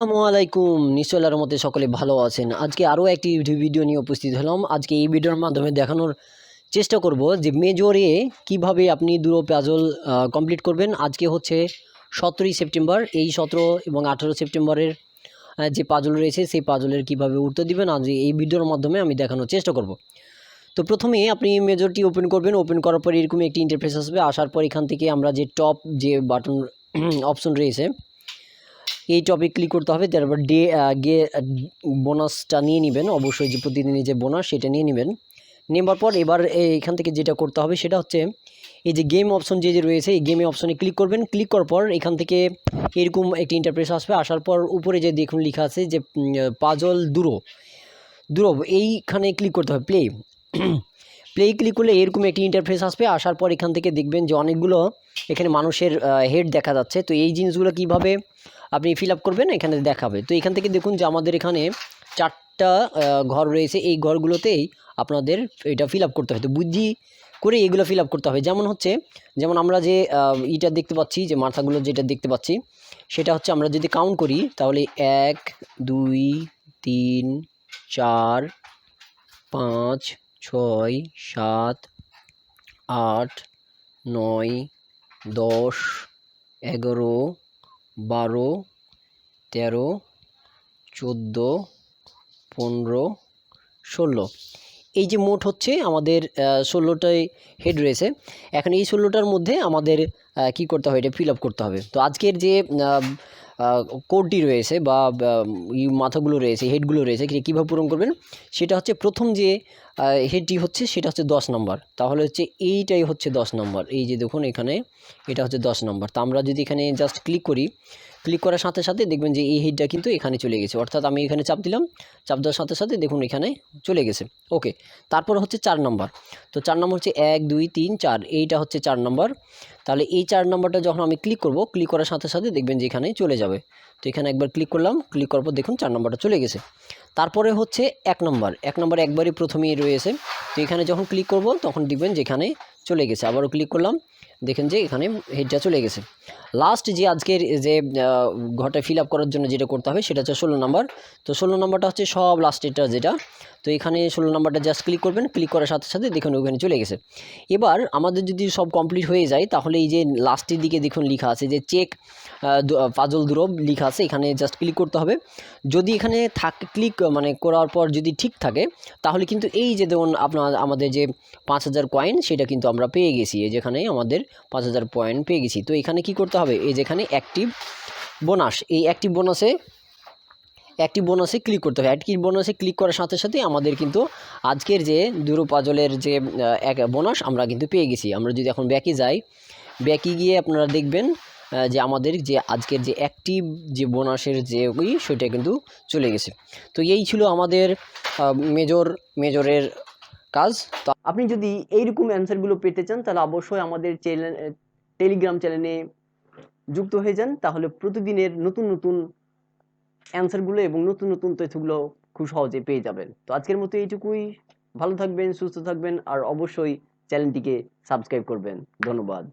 আসসালামু আলাইকুম। নিশ্চয় আল্লাহর রহমতে সকলে ভালো আছেন। আজকে আরও একটি ভিডিও নিয়ে উপস্থিত হলাম। আজকে এই ভিডিওর মাধ্যমে দেখানোর চেষ্টা করব যে মেজরে কিভাবে আপনি দুটো পাজল কমপ্লিট করবেন। আজকে হচ্ছে 17ই সেপ্টেম্বর। এই 17 এবং 18 সেপ্টেম্বরের যে পাজল রয়েছে সেই পাজলের কিভাবে উত্তর দিবেন আজ এই ভিডিওর মাধ্যমে আমি দেখানোর চেষ্টা করব। তো প্রথমে আপনি মেজরটি ওপেন করবেন। ওপেন করার পর এরকম একটি ইন্টারফেস আসবে। আসার পর এখান থেকে আমরা যে টপ যে বাটন অপশন রয়েছে এই টপিক ক্লিক করতে হবে। তারপর বোনাসটা নিয়ে নেবেন, অবশ্যই যে প্রতিদিনের যে বোনাস সেটা নিয়ে নেবেন। নেবার পর এবার এখান থেকে যেটা করতে হবে সেটা হচ্ছে এই যে গেম অপশন যে রয়েছে এই গেমে অপশনে ক্লিক করবেন। ক্লিক করার পর এখান থেকে এরকম একটি ইন্টারফেস আসবে। আসার পর উপরে যে দেখুন লেখা আছে যে পাজল দুরব এইখানে ক্লিক করতে হবে। প্লে ক্লিক করলে এরকম একটি ইন্টারফেস আসবে। আসার পর এখান থেকে দেখবেন যে অনেকগুলো এখানে মানুষের হেড দেখা যাচ্ছে। তো এই জিনিসগুলো কিভাবে আপনি ফিল আপ করবেন এখানে দেখাবে। তো এখান থেকে দেখুন যে আমাদের এখানে 4টা ঘর রয়েছে। এই ঘরগুলোতেই আপনাদের এটা ফিল আপ করতে হবে। তো বুদ্ধি করে এগুলো ফিল আপ করতে হবে। যেমন আমরা যে ইটা দেখতে পাচ্ছি, যে মাথাগুলো যেটা দেখতে পাচ্ছি সেটা হচ্ছে আমরা যদি কাউন্ট করি তাহলে 1 2 3 4 5 6 7 8 9 10 11 12 13 14 15 16 এই যে মোট হচ্ছে আমাদের 16টাই হেড রয়েছে। এখন এই 16টার মধ্যে আমাদের কি করতে হবে, এটা ফিল আপ করতে হবে। তো আজকের যে কোডটি রয়েছে বা মাথাগুলো রয়েছে, হেডগুলো রয়েছে, কীভাবে পূরণ করবেন সেটা হচ্ছে প্রথম যে হেডটি হচ্ছে সেটা হচ্ছে 10 নম্বর। তাহলে হচ্ছে এইটাই হচ্ছে 10 নম্বর। এই যে দেখুন এখানে এটা হচ্ছে 10 নম্বর। তা আমরা যদি এখানে জাস্ট ক্লিক করি, ক্লিক করার সাথে সাথে দেখবেন যে এই হেডটা কিন্তু এখানে চলে গেছে। অর্থাৎ আমি এখানে চাপ দিলাম, চাপ দেওয়ার সাথে সাথে দেখুন এখানে চলে গেছে। ওকে, তারপর হচ্ছে 4 নম্বর। তো 4 নম্বর হচ্ছে 1 2 3 4, এইটা হচ্ছে 4 নম্বর। তাহলে এই 4 নম্বরটা যখন আমি ক্লিক করব, ক্লিক করার সাথে সাথে দেখবেন যে এখানে চলে যাবে। তো এখানে একবার ক্লিক করলাম, ক্লিক করার পর দেখুন 4 নম্বরটা চলে গেছে। তারপরে হচ্ছে 1 নম্বর। 1 নম্বর একবারই প্রথমেই রয়েছে। তো এখানে যখন ক্লিক করব তখন দেখবেন যে এখানে চলে গেছে। আবারও ক্লিক করলাম, দেখেন যে এখানে হেডটা চলে গেছে। লাস্ট যে আজকের যে ঘরটা ফিল আপ করার জন্য যেটা করতে হবে সেটা হচ্ছে 16 নম্বর। তো 16 নম্বরটা হচ্ছে সব লাস্টেরটা যেটা। তো এখানে 16 নম্বরটা জাস্ট ক্লিক করবেন, ক্লিক করার সাথে সাথে দেখুন ওখানে চলে গেছে। এবার আমাদের যদি সব কমপ্লিট হয়ে যায় তাহলে এই যে লাস্টের দিকে দেখুন লেখা আছে যে চেক পাজল দুরব লেখা আছে, এখানে জাস্ট ক্লিক করতে হবে। যদি এখানে ক্লিক করার পর যদি ঠিক থাকে তাহলে কিন্তু এই যে দেখুন আমাদের যে 5000 কয়েন সেটা কিন্তু আমরা পেয়ে গেছি। এই যেখানে আমাদের 5000 পয়েন্ট পেয়ে গেছি। তো এখানে কি করতে হবে, এই যেখানে অ্যাক্টিভ বোনাস, এই অ্যাক্টিভ বোনাসে ক্লিক করতে হবে। অ্যাক্টিভ বোনাসে ক্লিক করার সাথে সাথে আমাদের কিন্তু আজকের যে দুরো পাজলের যে এক বোনাস আমরা কিন্তু পেয়ে গেছি। আমরা যদি এখন ব্যাকে যাই, ব্যাকে গিয়ে আপনারা দেখবেন যে আমাদের যে আজকের যে অ্যাক্টিভ যে বোনাসের যে সেটা কিন্তু চলে গেছে। তো এই ছিল আমাদের মেজরের কাজ। তো আপনি যদি এইরকম অ্যান্সারগুলো পেতে চান তাহলে অবশ্যই আমাদের টেলিগ্রাম চ্যানেলে যুক্ত হয়ে যান। তাহলে প্রতিদিনের নতুন নতুন অ্যান্সারগুলো এবং নতুন নতুন তথ্যগুলো খুব সহজে পেয়ে যাবেন। তো আজকের মতো এইটুকুই। ভালো থাকবেন, সুস্থ থাকবেন, আর অবশ্যই চ্যানেলটিকে সাবস্ক্রাইব করবেন। ধন্যবাদ।